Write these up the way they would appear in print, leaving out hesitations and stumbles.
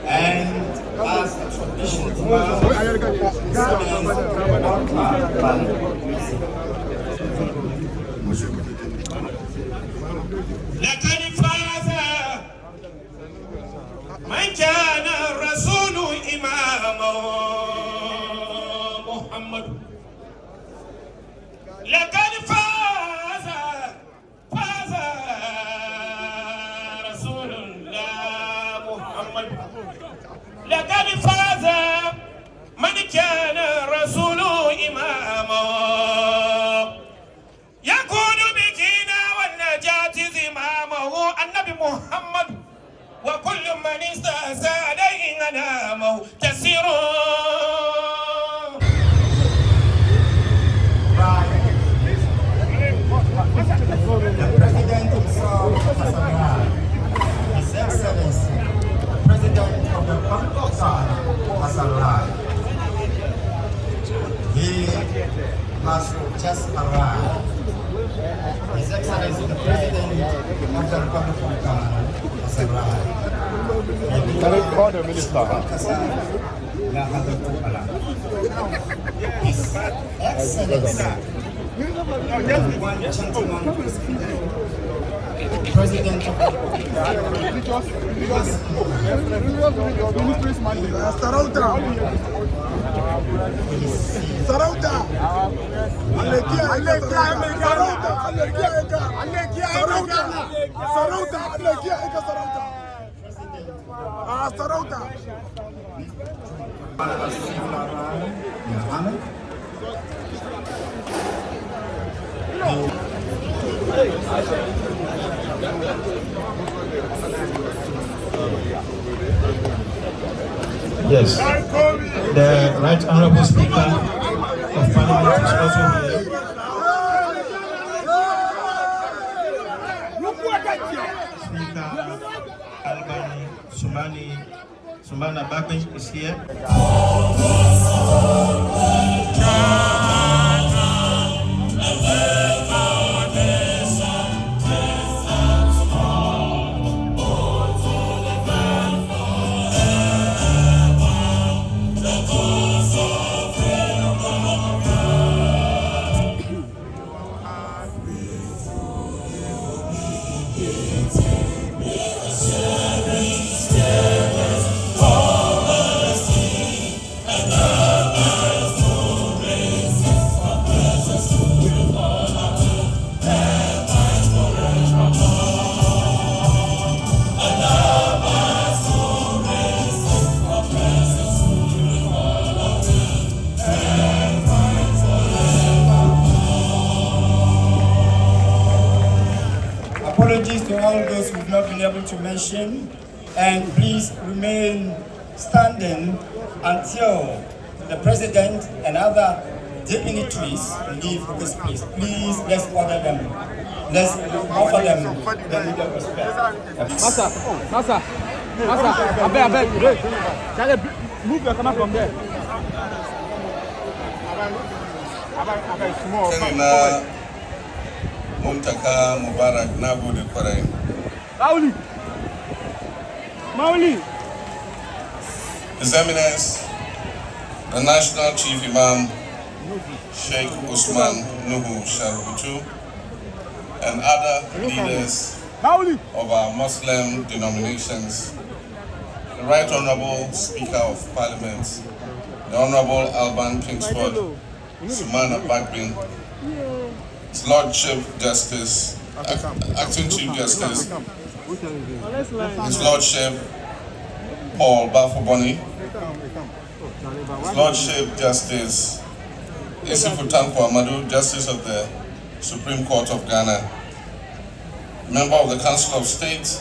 And as a tradition, لقد فاز من كان الرسول إمامه محمد لقد فاز رسول الله محمد لقد فاز من كان الرسول إمامه يكون بكينا والنجاة زمامه النبي محمد وكل من استهزأ عليه أنامه تسير The President himself has arrived. His Excellency, the President of the Republic of Ghana has arrived. He has just arrived. His Excellency, the President of the Republic of Ghana has arrived. Can I call the minister? His Excellency, one gentleman, President of the Yes, the Right Honorable Speaker of Parliament is also here. Speaker Albani Sumana Bakbe is here. Apologies to all those who've not been able to mention, and please remain standing until the President and other dignitaries leave this place. Please, let's order them. Let's offer them the needed respect. Master, I beg. Charlie, move your camera from there. Muntaka Mubarak Nagode Kwarai. Mauli. His Eminence, the National Chief Imam, Sheikh Usman Nuhu Sharubutu, and other leaders of our Muslim denominations, the Right Honorable Speaker of Parliament, the Honorable Alban Kingsford, Sumana Bakbin, His Lordship Justice, Acting Chief Justice, His Lordship Paul Bafoboni, His Lordship Justice Isifu Tanko Amadu, Justice of the Supreme Court of Ghana, Member of the Council of State,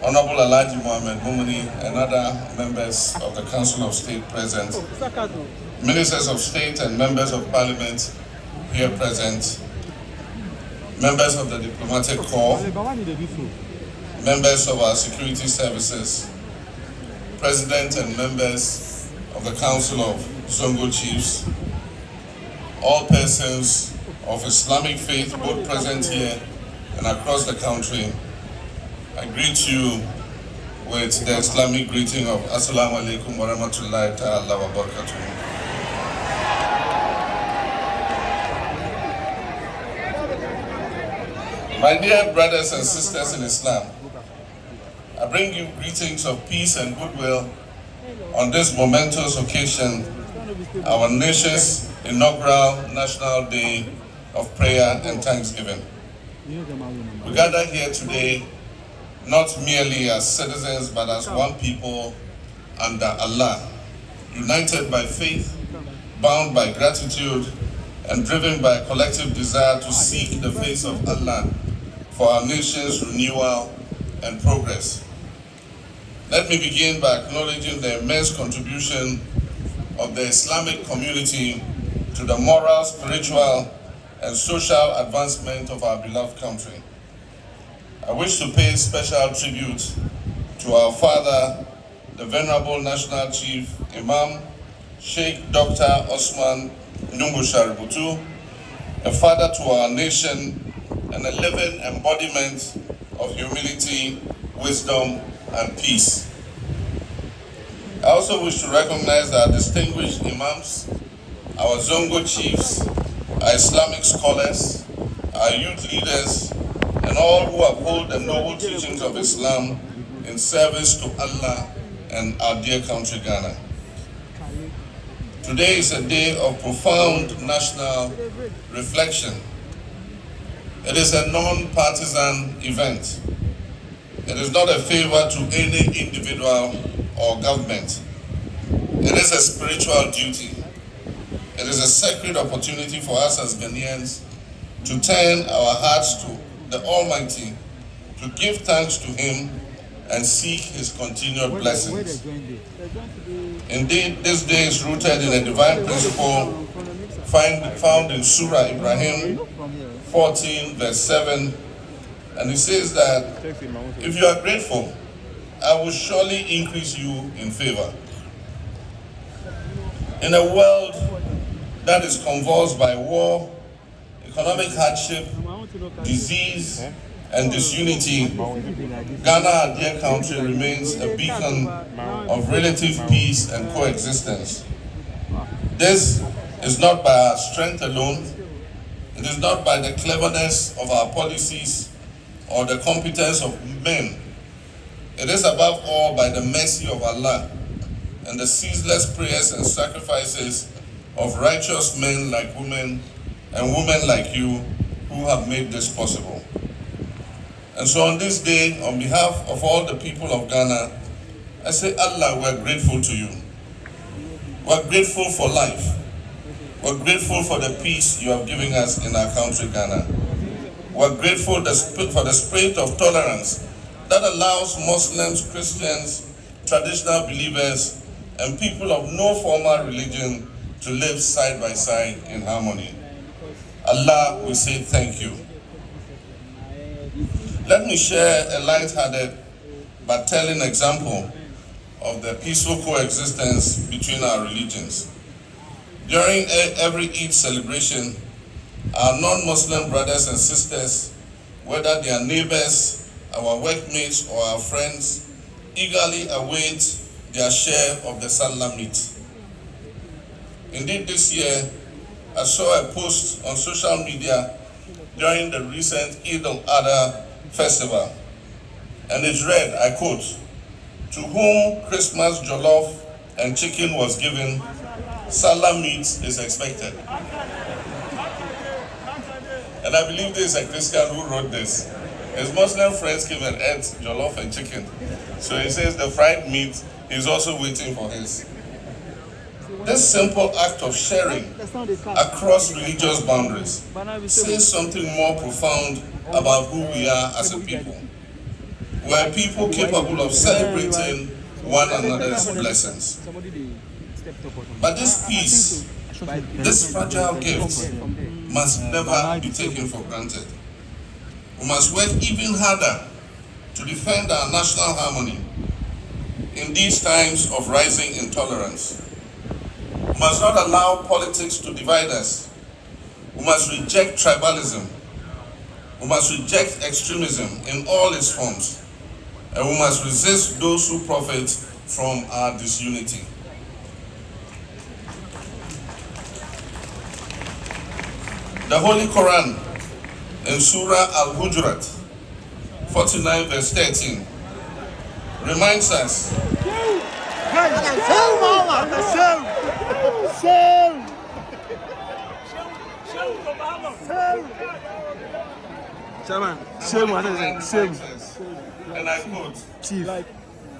Honorable Alhaji Mohammed Mumuni, and other members of the Council of State present, Ministers of State and Members of Parliament here present, members of the Diplomatic Corps, members of our security services, President and members of the Council of Zongo Chiefs, all persons of Islamic faith both present here and across the country. I greet you with the Islamic greeting of Assalamu alaikum wa rahmatullahi ta'ala wa barakatuh. My dear brothers and sisters in Islam, I bring you greetings of peace and goodwill on this momentous occasion, our nation's inaugural National Day of Prayer and Thanksgiving. We gather here today not merely as citizens but as one people under Allah, united by faith, bound by gratitude, and driven by a collective desire to seek the face of Allah for our nation's renewal and progress. Let me begin by acknowledging the immense contribution of the Islamic community to the moral, spiritual, and social advancement of our beloved country. I wish to pay special tribute to our father, the Venerable National Chief Imam, Sheikh Dr. Osman Nungu Shaributu, a father to our nation and a living embodiment of humility, wisdom, and peace. I also wish to recognize our distinguished imams, our Zongo chiefs, our Islamic scholars, our youth leaders, and all who uphold the noble teachings of Islam in service to Allah and our dear country, Ghana. Today is a day of profound national reflection. It is a non-partisan event. It is not a favor to any individual or government. It is a spiritual duty. It is a sacred opportunity for us as Ghanaians to turn our hearts to the Almighty, to give thanks to Him and seek His continued blessings. Indeed, this day is rooted in a divine principle found in Surah Ibrahim 14 verse 7, and it says that if you are grateful, I will surely increase you in favor. In a world that is convulsed by war, economic hardship, disease, and disunity, Ghana, our dear country, remains a beacon of relative peace and coexistence. This is not by our strength alone. It is not by the cleverness of our policies or the competence of men. It is above all by the mercy of Allah and the ceaseless prayers and sacrifices of righteous men like women and women like you who have made this possible. And so on this day, on behalf of all the people of Ghana, I say, Allah, we're grateful to you. We're grateful for life. We're grateful for the peace you have given us in our country, Ghana. We're grateful for the spirit of tolerance that allows Muslims, Christians, traditional believers, and people of no formal religion to live side by side in harmony. Allah, we say thank you. Let me share a light-hearted but telling example of the peaceful coexistence between our religions. During every Eid celebration, our non-Muslim brothers and sisters, whether they are neighbors, our workmates, or our friends, eagerly await their share of the Salah meat. Indeed, this year, I saw a post on social media during the recent Eid al-Adha festival, and it read, I quote, "To whom Christmas jollof and chicken was given, Salah meat is expected." And I believe there is a Christian who wrote this. His Muslim friends came and ate jollof and chicken. So he says the fried meat is also waiting for his. This simple act of sharing across religious boundaries says something more profound about who we are as a people. We are people capable of celebrating one another's blessings. But this peace, this fragile gift, must never be taken for granted. We must work even harder to defend our national harmony in these times of rising intolerance. We must not allow politics to divide us. We must reject tribalism. We must reject extremism in all its forms. and we must resist those who profit from our disunity. The Holy Quran in Surah Al-Hujurat 49 verse 13 reminds us and I quote, Chief.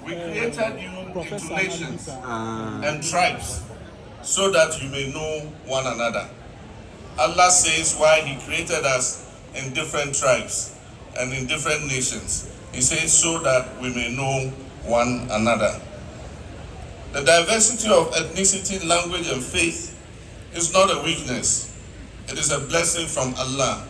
we created you into nations and tribes so that you may know one another. Allah says why He created us in different tribes and in different nations. He says so that we may know one another. The diversity of ethnicity, language, and faith is not a weakness. It is a blessing from Allah.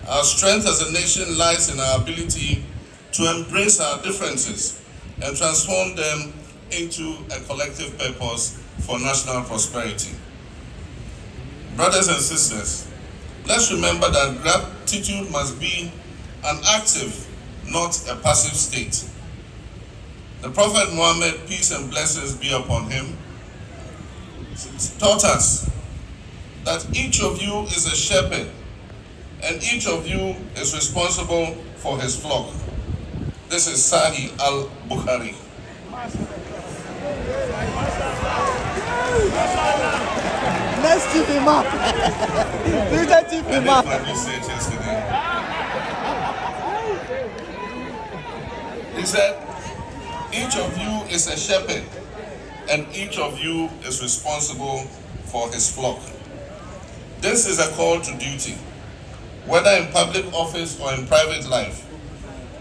Our strength as a nation lies in our ability to embrace our differences and transform them into a collective purpose for national prosperity. Brothers and sisters, let's remember that gratitude must be an active, not a passive state. The Prophet Muhammad, peace and blessings be upon him, taught us that each of you is a shepherd and each of you is responsible for his flock. This is Sahih al-Bukhari. Let's keep him up. Let's keep I him did up. my research yesterday. He said, each of you is a shepherd and each of you is responsible for his flock. This is a call to duty, whether in public office or in private life.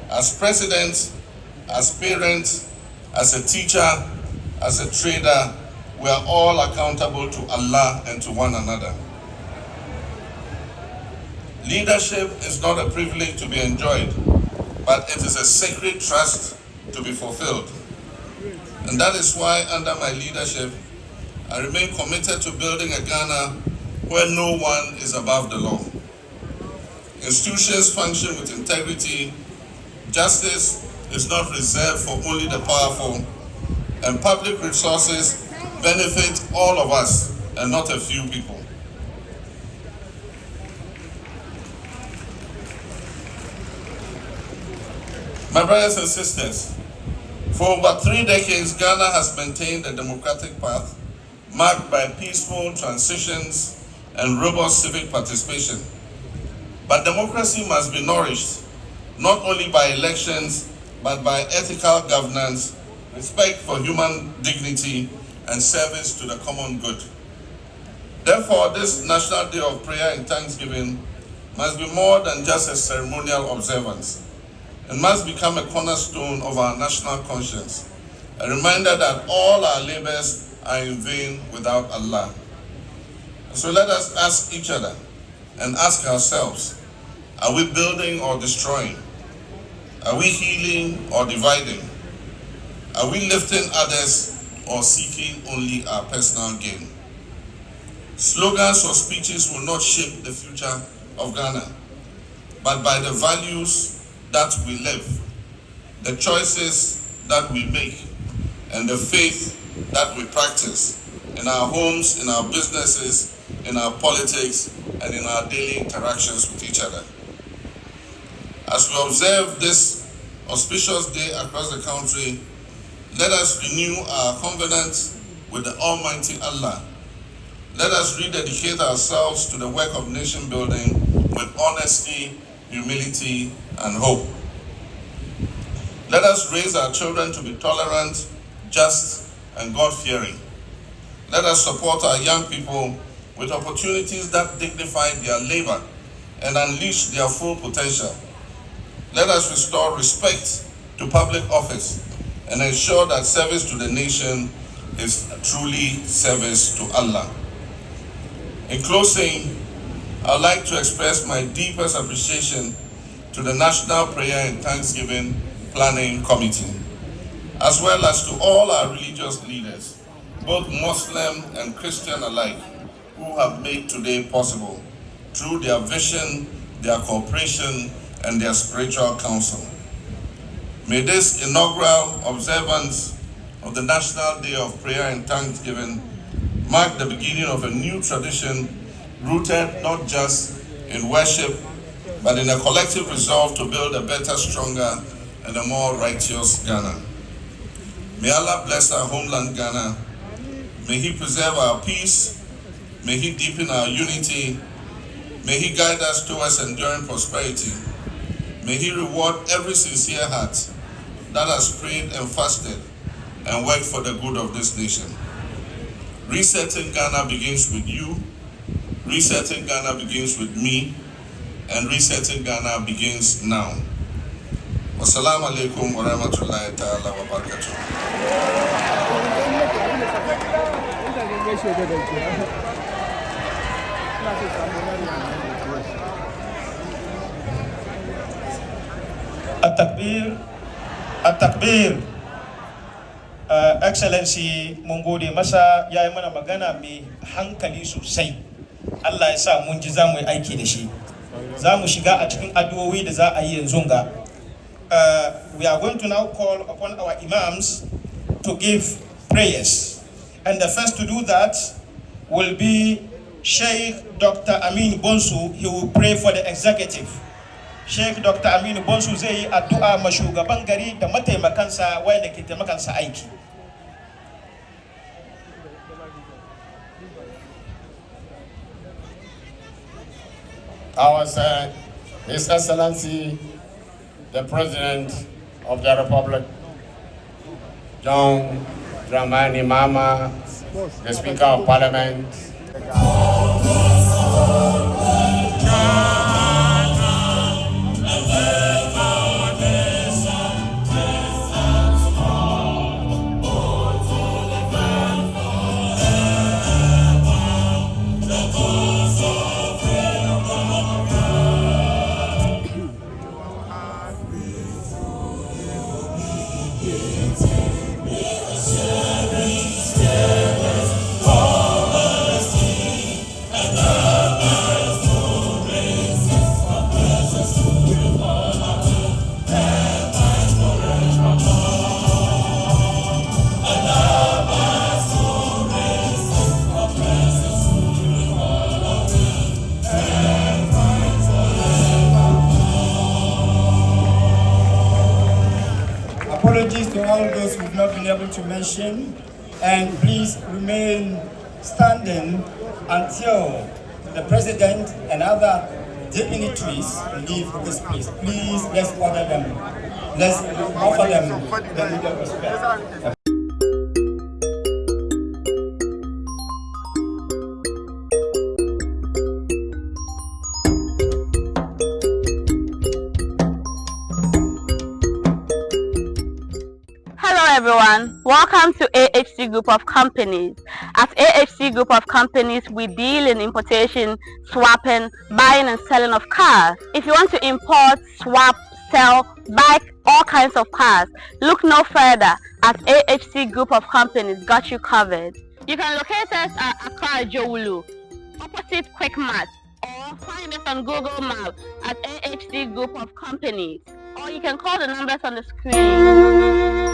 As president, as parent, as a teacher, as a trader, we are all accountable to Allah and to one another. Leadership is not a privilege to be enjoyed, but it is a sacred trust to be fulfilled. And that is why, under my leadership, I remain committed to building a Ghana where no one is above the law. Institutions function with integrity. Justice is not reserved for only the powerful, and public resources benefit all of us and not a few people. My brothers and sisters, for over 3 decades, Ghana has maintained a democratic path marked by peaceful transitions and robust civic participation. But democracy must be nourished not only by elections, but by ethical governance, respect for human dignity, and service to the common good. Therefore, this National Day of Prayer and Thanksgiving must be more than just a ceremonial observance. It must become a cornerstone of our national conscience, a reminder that all our labors are in vain without Allah. So let us ask each other and ask ourselves, are we building or destroying? Are we healing or dividing? Are we lifting others or seeking only our personal gain? Slogans or speeches will not shape the future of Ghana, but by the values that we live, the choices that we make, and the faith that we practice in our homes, in our businesses, in our politics, and in our daily interactions with each other. As we observe this auspicious day across the country, let us renew our covenant with the Almighty Allah. Let us rededicate ourselves to the work of nation building with honesty, humility, and hope. Let us raise our children to be tolerant, just, and God-fearing. Let us support our young people with opportunities that dignify their labor and unleash their full potential. Let us restore respect to public office and ensure that service to the nation is truly service to Allah. In closing, I'd like to express my deepest appreciation to the National Prayer and Thanksgiving Planning Committee, as well as to all our religious leaders, both Muslim and Christian alike, who have made today possible through their vision, their cooperation, and their spiritual counsel. May this inaugural observance of the National Day of Prayer and Thanksgiving mark the beginning of a new tradition rooted not just in worship, but in a collective resolve to build a better, stronger, and a more righteous Ghana. May Allah bless our homeland Ghana. May He preserve our peace. May He deepen our unity. May He guide us towards enduring prosperity. May He reward every sincere heart that has prayed and fasted and worked for the good of this nation. Resetting Ghana begins with you. Resetting Ghana begins with me. And resetting Ghana begins now. Wassalamu alaikum wa rahmatullahi ta'ala wa barakatuh. At-takbir, at-takbir. Excellency, mun gode masa ya yi mana magana mai hankali sosai. Allah ya sa mun ji za mu yi aiki da shi. Za mu shiga a cikin addu'o'i da za a yi yanzu ga. We are going to now call upon our imams to give prayers. And the first to do that will be Sheikh Dr. Amin Bonsu. He will pray for the executive. Sheikh Dr. Amin Bonsu zai yi addu'a ma shugaban gari da mataimakansa wanda ke taimakansa aiki. Our His Excellency, the President of the Republic, John Dramani Mahama, the Speaker of Parliament. Apologies to all those who've not been able to mention, and please remain standing until the President and other dignitaries leave this place. Please, let's order them. Let's offer them the legal respect. Everyone, welcome to AHC Group of Companies. At AHC Group of Companies, we deal in importation, swapping, buying and selling of cars. If you want to import, swap, sell, buy all kinds of cars, look no further at AHC Group of Companies. Got you covered. You can locate us at Accra Jowulu, opposite Quick Mart, or find us on Google Maps at AHC Group of Companies, or you can call the numbers on the screen.